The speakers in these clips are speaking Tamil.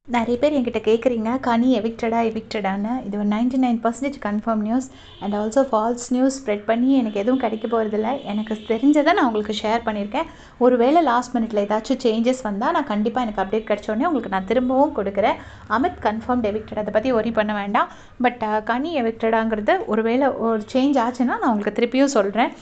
நிறைய பேர் என்கிட்ட கேட்குறீங்க கனி எவிக்டடான்னு. இது ஒரு 99% confirm news and also falls news spread பண்ணி எனக்கு எதுவும் கிடைக்க போகிறதில்ல. எனக்கு தெரிஞ்சதை நான் உங்களுக்கு ஷேர் பண்ணியிருக்கேன். ஒருவேளை லாஸ்ட் மினிட்ல ஏதாச்சும் சேஞ்சஸ் வந்தால் நான் கண்டிப்பாக எனக்கு அப்டேட் கிடச்சோடனே உங்களுக்கு நான் திரும்பவும் கொடுக்குறேன். அமித் கன்ஃபார்ம் எவிக்டட், அதை பற்றி ஒரி பண்ண வேண்டாம். பட் கனி எவிக்டடாங்கிறது ஒருவேளை ஒரு சேஞ்ச் ஆச்சுன்னா நான் உங்களுக்கு திருப்பியும் சொல்கிறேன்.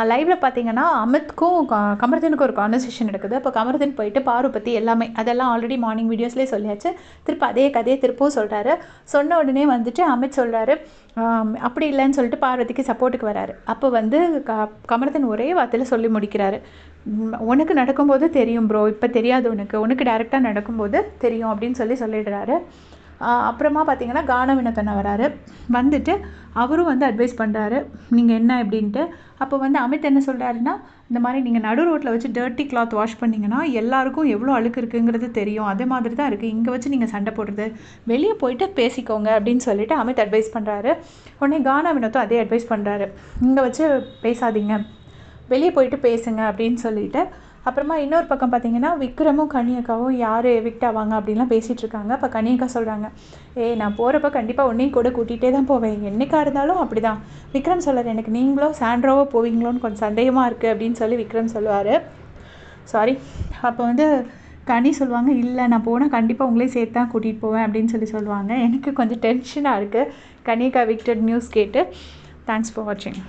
லைவில் பார்த்தீங்கன்னா அமித்க்கும் கமருதீனுக்கும் ஒரு கான்வர்சேஷன் நடக்குது. அப்போ கமருதீன் போயிட்டு பாரு பற்றி எல்லாமே அதெல்லாம் ஆல்ரெடி மார்னிங் வீடியோஸ்லேயே சொல்லியாச்சு. திருப்ப அதே கதையை திருப்பவும் சொல்கிறாரு. சொன்ன உடனே வந்துட்டு அமித் சொல்கிறாரு அப்படி இல்லைன்னு சொல்லிட்டு பார்வதிக்கு சப்போர்ட்டுக்கு வராரு. அப்போ வந்து கமருதீன் ஒரே வார்த்தையில் சொல்லி முடிக்கிறாரு, உனக்கு நடக்கும்போது தெரியும் ப்ரோ, இப்போ தெரியாது உனக்கு டைரெக்டாக நடக்கும்போது தெரியும் அப்படின்னு சொல்லிடுறாரு. அப்புறமா பார்த்தீங்கன்னா கானா வினோத் வராரு. வந்துட்டு அவரும் வந்து அட்வைஸ் பண்ணுறாரு நீங்கள் என்ன எப்படின்ட்டு. அப்போ வந்து அமித் என்ன சொல்கிறாருன்னா, இந்த மாதிரி நீங்கள் நடு ரோட்டில் வச்சு டர்ட்டி கிளாத் வாஷ் பண்ணிங்கன்னா எல்லாருக்கும் எவ்வளோ அழுக்கு இருக்குங்கிறது தெரியும். அதே மாதிரி தான் இருக்குது இங்கே வச்சு நீங்கள் சண்டை போடுறது, வெளியே போயிட்டு பேசிக்கோங்க அப்படின்னு சொல்லிட்டு அமித் அட்வைஸ் பண்ணுறாரு. உடனே கானா வினோத்தும் அதே அட்வைஸ் பண்ணுறாரு, இங்கே வச்சு பேசாதீங்க, வெளியே போயிட்டு பேசுங்க அப்படின்னு சொல்லிட்டு. அப்புறமா இன்னொரு பக்கம் பார்த்தீங்கன்னா விக்ரமும் கனியக்காவும் யார் எவிக்ட் ஆவாங்க அப்படின்லாம் பேசிகிட்டு இருக்காங்க. அப்போ கனியக்கா சொல்கிறாங்க, நான் போகிறப்ப கண்டிப்பாக உன்னையும் கூட கூட்டிகிட்டே தான் போவேன், என்னைக்காக இருந்தாலும் அப்படி தான். விக்ரம் சொல்கிறார், எனக்கு நீங்களோ சாண்ட்ராவோ போவீங்களோன்னு கொஞ்சம் சந்தேகமாக இருக்குது அப்படின்னு சொல்லி விக்ரம் சொல்லுவார். சாரி. அப்போ வந்து கனி சொல்லுவாங்க, இல்லை நான் போனால் கண்டிப்பாக உங்களே சேர்த்து தான் கூட்டிகிட்டு போவேன் அப்படின்னு சொல்லுவாங்க. எனக்கு கொஞ்சம் டென்ஷனாக இருக்குது கனியக்கா எவிக்டட் நியூஸ் கேட்டு. தேங்க்ஸ் ஃபார் வாட்சிங்.